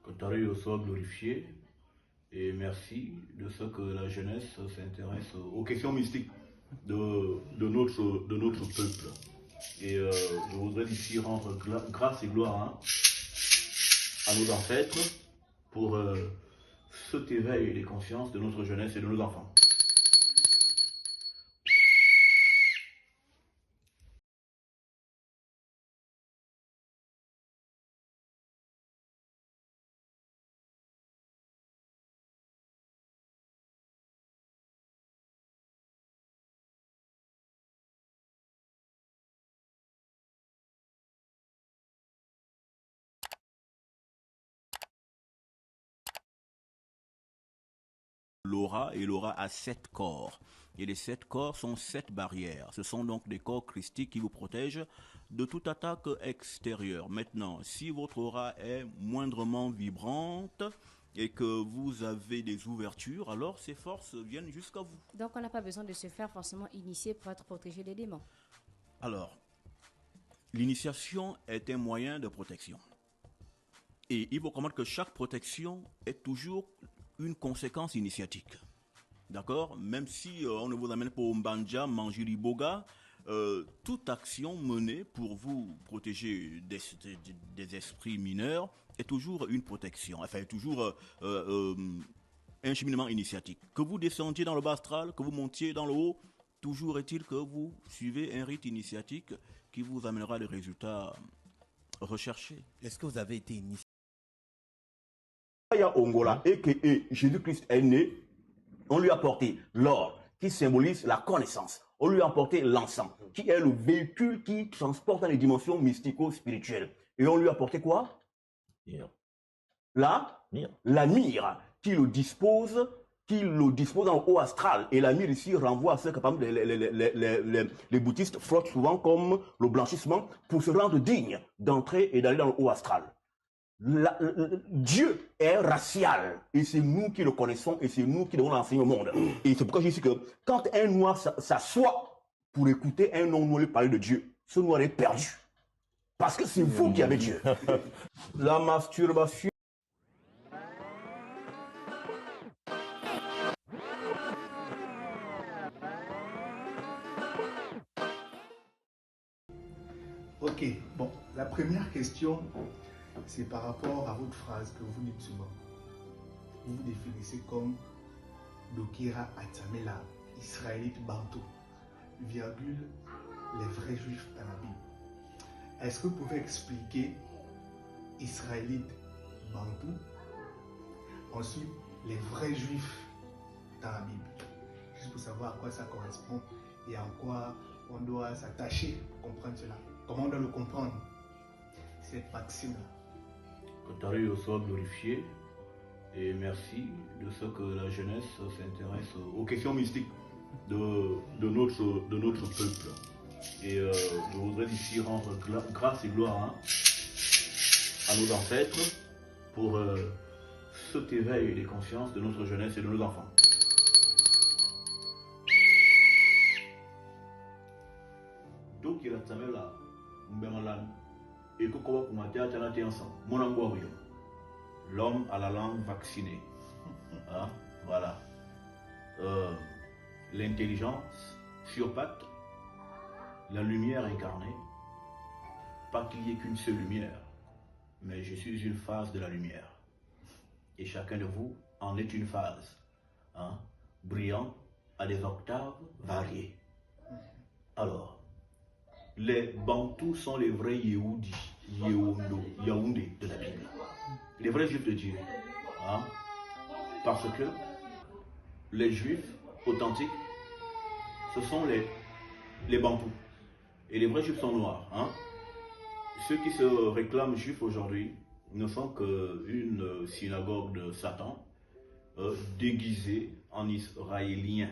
Que ta rue soit glorifiée et merci de ce que la jeunesse s'intéresse aux questions mystiques de notre peuple. Et je voudrais ici rendre grâce et gloire à nos ancêtres pour cet éveil des consciences de notre jeunesse et de nos enfants. L'aura et l'aura a 7 corps. Et les 7 corps sont 7 barrières. Ce sont donc des corps christiques qui vous protègent de toute attaque extérieure. Maintenant, si votre aura est moindrement vibrante et que vous avez des ouvertures, alors ces forces viennent jusqu'à vous. Donc on n'a pas besoin de se faire forcément initier pour être protégé des démons. Alors, l'initiation est un moyen de protection. Et il faut comprendre que chaque protection est toujours une conséquence initiatique. D'accord? Même si on ne vous amène pas au Mbanja, Manjiri Boga, toute action menée pour vous protéger des esprits mineurs est toujours une protection, enfin toujours un cheminement initiatique. Que vous descendiez dans le bas astral, que vous montiez dans le haut, toujours est-il que vous suivez un rite initiatique qui vous amènera des résultats recherchés. Est-ce que vous avez été initié? Ongola et que Jésus-Christ est né, on lui a apporté l'or qui symbolise la connaissance. On lui a apporté l'encens qui est le véhicule qui transporte dans les dimensions mystico-spirituelles. Et on lui a apporté quoi? La myrrhe qui le dispose dans le haut astral. Et la myrrhe ici renvoie à ce que les bouddhistes frottent souvent comme le blanchissement pour se rendre digne d'entrer et d'aller dans le haut astral. Dieu est racial et c'est nous qui le connaissons et c'est nous qui devons l'enseigner au monde. Et c'est pourquoi je dis que quand un noir s'assoit pour écouter un non-noir lui parler de Dieu, ce noir est perdu. Parce que c'est vous qui avez Dieu. La masturbation. Ok, bon, la première question, c'est par rapport à votre phrase que vous dites souvent. Vous vous définissez comme Dokira Atamela, Israélite Bantou, virgule, les vrais juifs dans la Bible. Est-ce que vous pouvez expliquer Israélite Bantou, ensuite les vrais juifs dans la Bible, juste pour savoir à quoi ça correspond et en quoi on doit s'attacher pour comprendre cela. Comment on doit le comprendre, cette maxime-là? Que ta rue soit glorifiée et merci de ce que la jeunesse s'intéresse aux questions mystiques de notre peuple. Et je voudrais ici rendre grâce et gloire à nos ancêtres pour cet éveil des consciences de notre jeunesse et de nos enfants. Donc il a tamé là, et que comment ensemble, l'homme à la langue vaccinée. Hein? Voilà. L'intelligence sur pattes, la lumière incarnée. Pas qu'il n'y ait qu'une seule lumière, mais je suis une phase de la lumière. Et chacun de vous en est une phase, hein? Brillant à des octaves variées. Alors, les Bantous sont les vrais Yehudi, Yaoundé de la Bible. Les vrais juifs de Dieu. Hein? Parce que les juifs authentiques, ce sont les Bantous. Et les vrais juifs sont noirs. Hein? Ceux qui se réclament juifs aujourd'hui ne sont qu'une synagogue de Satan déguisée en israélien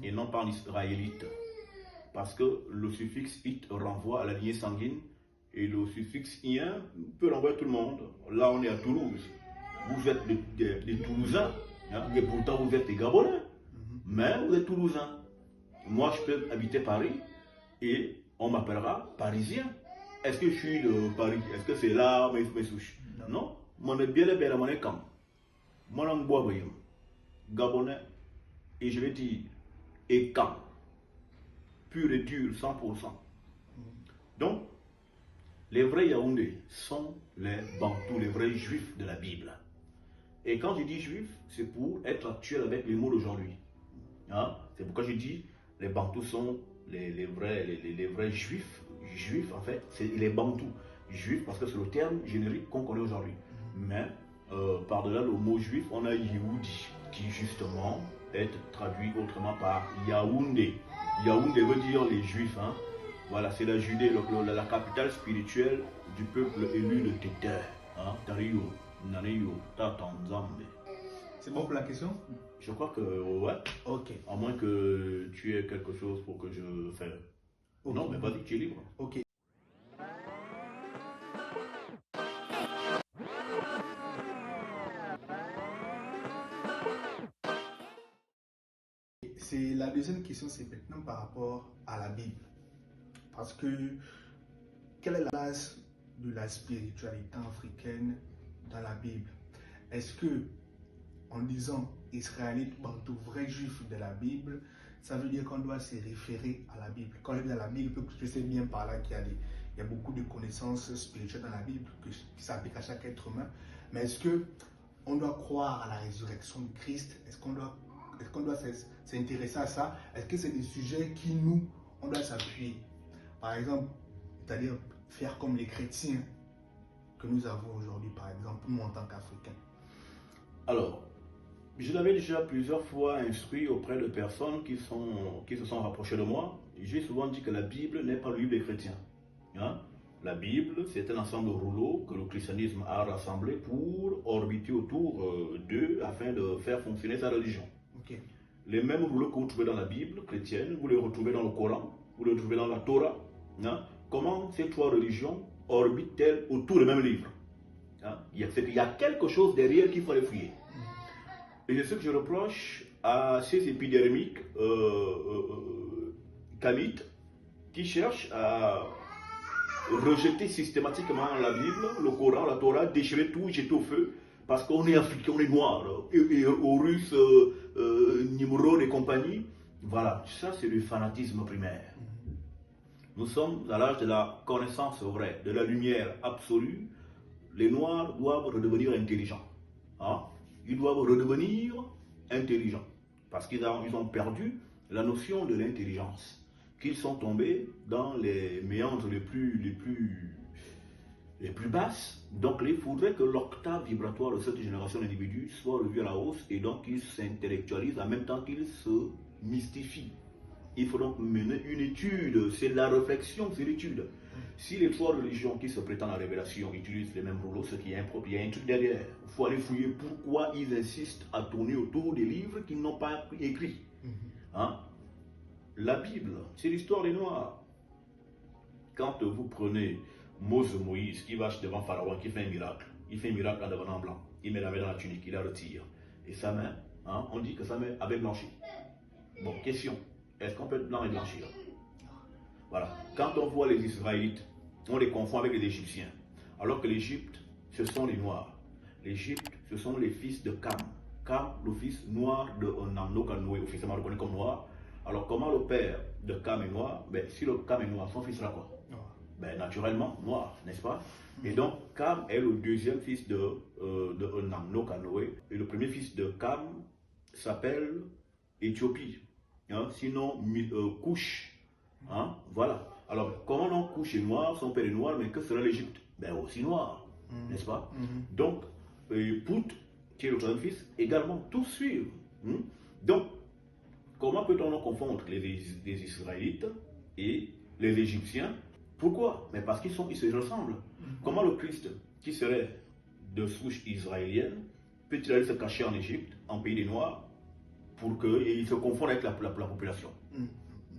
et non pas en israélite. Parce que le suffixe it renvoie à la lignée sanguine et le suffixe ien peut renvoyer tout le monde. Là, on est à Toulouse. Vous êtes des Toulousains, hein, et pourtant vous êtes des Gabonais. Mais vous êtes Toulousains. Moi, je peux habiter Paris et on m'appellera Parisien. Est-ce que je suis de Paris? Est-ce que c'est là mes souches? Non. mon bien le père, mon écam, mon bois, Gabonais, et je vais dire, et cam, pur et dur, 100%. Donc, les vrais Yaoundés sont les Bantous, les vrais juifs de la Bible. Et quand je dis juif, c'est pour être actuel avec les mots d'aujourd'hui. Hein? C'est pourquoi je dis les Bantous sont les vrais juifs. Juifs, en fait, c'est les Bantous. Juifs, parce que c'est le terme générique qu'on connaît aujourd'hui. Mais par-delà le mot juif, on a Yehudi, qui justement est traduit autrement par Yaoundé. Yaoundé veut dire les juifs. Hein? Voilà, c'est la Judée, la capitale spirituelle du peuple élu de Téter. Hein? Tariyo, Naneyo, Tatanzambe. C'est bon pour la question? Je crois que ouais. Ok. À moins que tu aies quelque chose pour que je fasse. Okay. Non, mais vas-y, tu es libre. Ok. C'est la deuxième question, c'est maintenant par rapport à la Bible. Parce que quelle est la base de la spiritualité africaine dans la Bible? Est-ce que en disant Israélite, Bantou, vrai juif de la Bible, ça veut dire qu'on doit se référer à la Bible? Quand je dis à la Bible, je sais bien par là qu'il y a beaucoup de connaissances spirituelles dans la Bible qui s'appliquent à chaque être humain. Mais est-ce qu'on doit croire à la résurrection de Christ? Est-ce qu'on doit s'intéresser à ça? Est-ce que c'est des sujets qui on doit s'appuyer? Par exemple, c'est-à-dire faire comme les chrétiens que nous avons aujourd'hui, par exemple, nous en tant qu'Africains. Alors, je l'avais déjà plusieurs fois instruit auprès de personnes qui se sont rapprochées de moi. J'ai souvent dit que la Bible n'est pas le livre des chrétiens. Hein? La Bible, c'est un ensemble de rouleaux que le christianisme a rassemblés pour orbiter autour d'eux afin de faire fonctionner sa religion. Okay. Les mêmes rouleaux que vous trouvez dans la Bible chrétienne, vous les retrouvez dans le Coran, vous les trouvez dans la Torah. Hein? Comment ces trois religions orbitent-elles autour du même livre? Hein? Il y a quelque chose derrière qu'il faut aller fouiller. Et c'est ce que je reproche à ces épidermiques kamites qui cherchent à rejeter systématiquement la Bible, le Coran, la Torah, déchirer tout, jeter au feu, parce qu'on est africain, on est noir, et aux Russes, Nimrod et compagnie. Voilà, ça c'est le fanatisme primaire. Nous sommes à l'âge de la connaissance vraie, de la lumière absolue. Les Noirs doivent redevenir intelligents. Hein? Ils doivent redevenir intelligents. Parce qu'ils ont perdu la notion de l'intelligence. Qu'ils sont tombés dans les méandres les plus basses. Donc il faudrait que l'octave vibratoire de cette génération d'individus soit revue à la hausse et donc qu'ils s'intellectualisent en même temps qu'ils se mystifient. Il faut donc mener une étude, c'est la réflexion, c'est l'étude. Si les trois religions qui se prétendent à la révélation utilisent les mêmes rouleaux, ce qui est impropre, il y a un truc derrière. Il faut aller fouiller pourquoi ils insistent à tourner autour des livres qu'ils n'ont pas écrits. Hein? La Bible, c'est l'histoire des Noirs. Quand vous prenez Moïse qui va devant Pharaon, qui fait un miracle, il fait un miracle en devenant blanc, il met la main dans la tunique, il la retire. Et sa main, hein, on dit que sa main avait blanchi. Bon, question. Est-ce qu'on peut être blanc et blanchir? Voilà. Quand on voit les Israélites, on les confond avec les Égyptiens. Alors que l'Égypte, ce sont les Noirs. L'Égypte, ce sont les fils de Cam. Cam, le fils noir de Onam, Noé, officiellement reconnu comme noir. Alors comment le père de Cam est noir? Ben, si le Cam est noir, son fils sera quoi? Ben, naturellement, noir, n'est-ce pas? Et donc, Cam est le deuxième fils de Onam, Noé. Et le premier fils de Cam s'appelle Éthiopie. Hein? Sinon, Couche. Hein? Voilà. Alors, comment non Couche est noir, son père est noir, mais que sera l'Égypte? Ben aussi noir, n'est-ce pas? Donc, Pout, qui est le troisième fils, également, tous suivent. Donc, comment peut-on confondre les Israélites et les Égyptiens? Pourquoi? Mais parce qu'ils se ressemblent. Comment le Christ, qui serait de souche israélienne, peut-il aller se cacher en Égypte, en pays des Noirs, pour qu'il se confonde avec la population?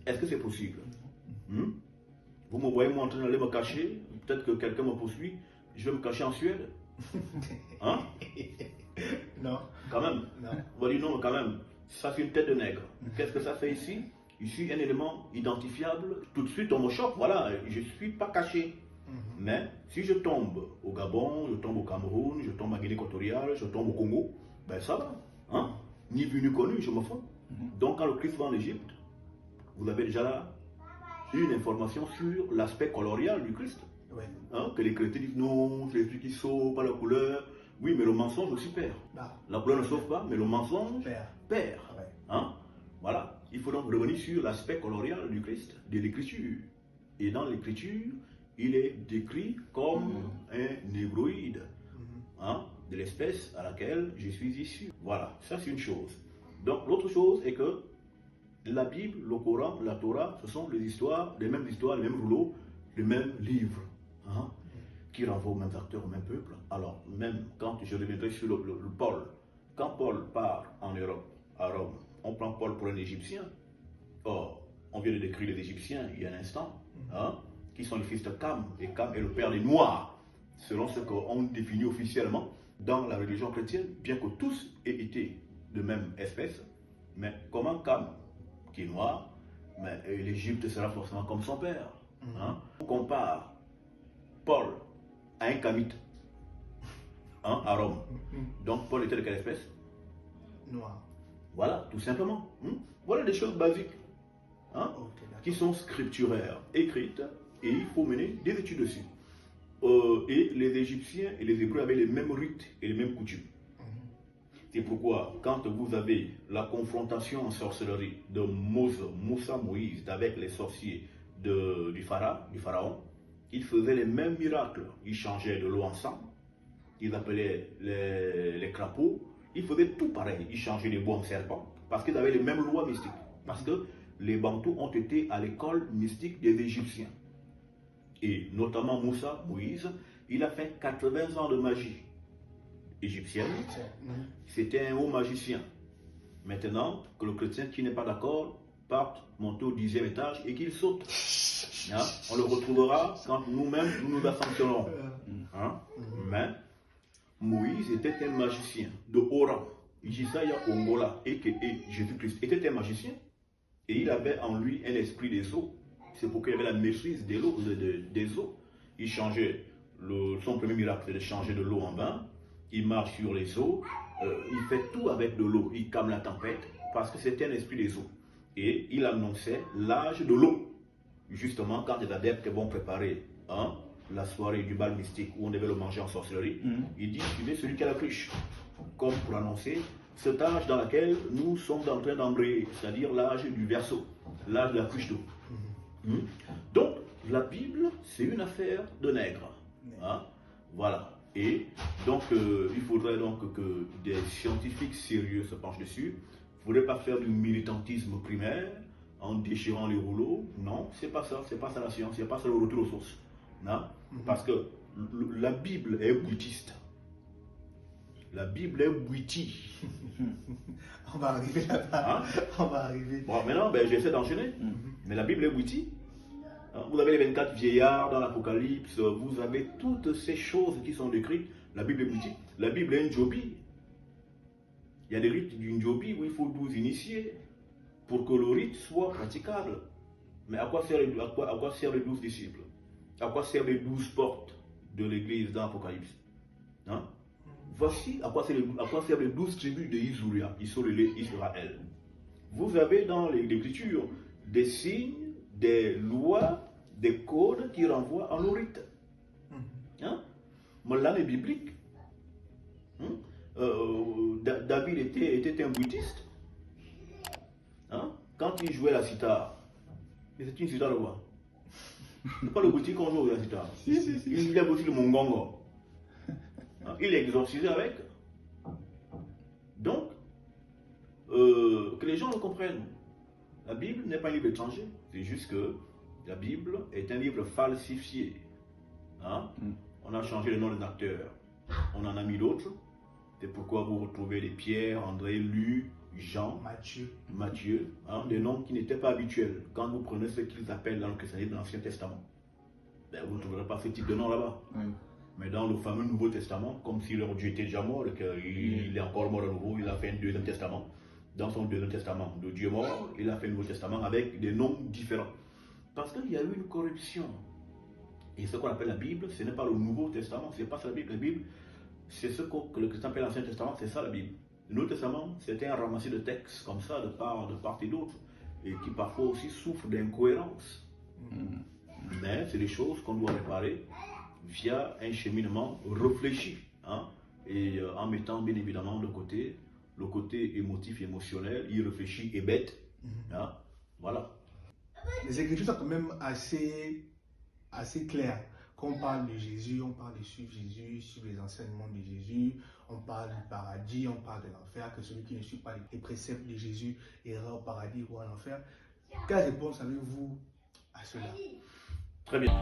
Est-ce que c'est possible? Vous me voyez moi en train d'aller me cacher, peut-être que quelqu'un me poursuit, je vais me cacher en Suède? Hein? Non. Quand même. Non. On va dire non, quand même. Ça fait une tête de nègre. Qu'est-ce que ça fait ici? Ici, un élément identifiable. Tout de suite, on me choque. Voilà, je ne suis pas caché. Mais si je tombe au Gabon, je tombe au Cameroun, je tombe à Guinée équatoriale, je tombe au Congo, ben ça va. Hein? Ni vu ni connu, je me fous. Donc quand le Christ va en Égypte, vous avez déjà là une information sur l'aspect colorial du Christ. Ouais. Hein? Que les chrétiens disent non, c'est les trucs qui sauvent, pas la couleur. Oui, mais le mensonge aussi perd. Bah, La couleur ne sauve pas, mais le mensonge père. perd. Ouais. Hein? Voilà. Il faut donc revenir sur l'aspect colorial du Christ, de l'écriture. Et dans l'écriture, il est décrit comme un négroïde, hein, de l'espèce à laquelle je suis issu. Voilà, ça c'est une chose. Donc l'autre chose est que la Bible, le Coran, la Torah, ce sont les histoires, les mêmes rouleaux, les mêmes livres, hein, qui renvoient aux mêmes acteurs, au même peuple. Alors même quand je reviendrai sur le Paul, quand Paul part en Europe, à Rome, on prend Paul pour un Égyptien. Or, on vient de décrire les Égyptiens il y a un instant, hein, qui sont les fils de Cam, et Cam est le père des Noirs, selon ce qu'on définit officiellement dans la religion chrétienne, bien que tous aient été de même espèce. Mais comment Cam, qui est noir, mais l'Égypte sera forcément comme son père. Hein? On compare Paul à un Camite, hein, à Rome. Donc Paul était de quelle espèce? Noir. Voilà, tout simplement. Voilà des choses basiques, hein, qui sont scripturaires, écrites, et il faut mener des études dessus. Et les Égyptiens et les Hébreux avaient les mêmes rites et les mêmes coutumes. C'est pourquoi, quand vous avez la confrontation en sorcellerie de Moussa Moïse avec les sorciers du pharaon, ils faisaient les mêmes miracles. Ils changeaient de l'eau en sang, ils appelaient les crapauds, ils faisaient tout pareil. Ils changeaient les bois en serpents, parce qu'ils avaient les mêmes lois mystiques. Parce que les Bantous ont été à l'école mystique des Égyptiens. Et notamment Moussa Moïse, il a fait 80 ans de magie égyptienne. C'était un haut magicien. Maintenant, que le chrétien qui n'est pas d'accord parte monter au 10e étage et qu'il saute. Hein? On le retrouvera quand nous-mêmes nous ascensionnerons. Hein? Mais Moïse était un magicien de haut rang. Isaiah Ongola et Jésus-Christ était un magicien et il avait en lui un esprit des eaux. C'est pourquoi il avait la maîtrise des eaux. Il changeait, son premier miracle, c'est de changer de l'eau en vin. Il marche sur les eaux, il fait tout avec de l'eau. Il calme la tempête parce que c'était un esprit des eaux. Et il annonçait l'âge de l'eau. Justement, quand les adeptes vont préparer la soirée du bal mystique où on devait le manger en sorcellerie, il dit, suivez celui qui a la cruche. Comme pour annoncer cet âge dans lequel nous sommes en train d'embrayer, c'est-à-dire l'âge du verseau, l'âge de la cruche d'eau. Donc, la Bible, c'est une affaire de nègres. Hein? Voilà. Et donc, il faudrait donc que des scientifiques sérieux se penchent dessus. Il ne faudrait pas faire du militantisme primaire en déchirant les rouleaux. Non, c'est pas ça. C'est pas ça la science. C'est pas ça le retour aux sources. Hein? Parce que la Bible est bouddhiste. La Bible est bouddhiste. On va arriver là-bas. Hein? On va arriver. Bon, maintenant, j'essaie d'enchaîner. Mais la Bible est bouddhiste. Vous avez les 24 vieillards dans l'Apocalypse, vous avez toutes ces choses qui sont décrites. La Bible est bouddhiste. La Bible est une jobi. Il y a des rites d'une jobi où il faut 12 initiés pour que le rite soit praticable. Mais à quoi servent les 12 disciples? À quoi servent les 12 portes de l'église dans l'Apocalypse? Hein? Voici à quoi servent les 12 tribus de Israël. Vous avez dans l'Écriture des signes, des lois, des codes qui renvoient à nos rites. Hein? Mais l'année biblique, David était un bouddhiste. Hein? Quand il jouait la sitar, c'était une sitar de quoi? C'est pas le bouddhiste qu'on joue la sitar. Il aime aussi le mongongo. Hein? Il est exorcisé avec. Donc, que les gens le comprennent. La Bible n'est pas un livre étranger, c'est juste que la Bible est un livre falsifié. Hein? On a changé le nom des acteurs, on en a mis d'autres. C'est pourquoi vous retrouvez les Pierre, André, Luc, Jean, Matthieu, hein, des noms qui n'étaient pas habituels. Quand vous prenez ce qu'ils appellent dans le christianisme de l'Ancien Testament, vous ne trouverez pas ce type de nom là-bas. Mais dans le fameux Nouveau Testament, comme si leur Dieu était déjà mort, il est encore mort à nouveau, il a fait un deuxième testament. Dans son deuxième testament de Dieu mort, il a fait un nouveau testament avec des noms différents. Parce qu'il y a eu une corruption Et ce qu'on appelle la Bible, ce n'est pas le Nouveau Testament, ce n'est pas ça la Bible. La Bible, c'est ce que le chrétien appelle l'Ancien Testament, c'est ça la Bible. Le Nouveau Testament, c'était un ramassis de textes comme ça, de part et d'autre, et qui parfois aussi souffrent d'incohérences. Mais c'est des choses qu'on doit réparer via un cheminement réfléchi, hein, et en mettant bien évidemment de côté le côté émotif, émotionnel, irréfléchi et bête. Hein, voilà. Les Écritures sont quand même assez claires. Quand on parle de Jésus, on parle de suivre Jésus, suivre les enseignements de Jésus, on parle du paradis, on parle de l'enfer, que celui qui ne suit pas les préceptes de Jésus ira au paradis ou en enfer. Quelle réponse avez-vous à cela? Très bien.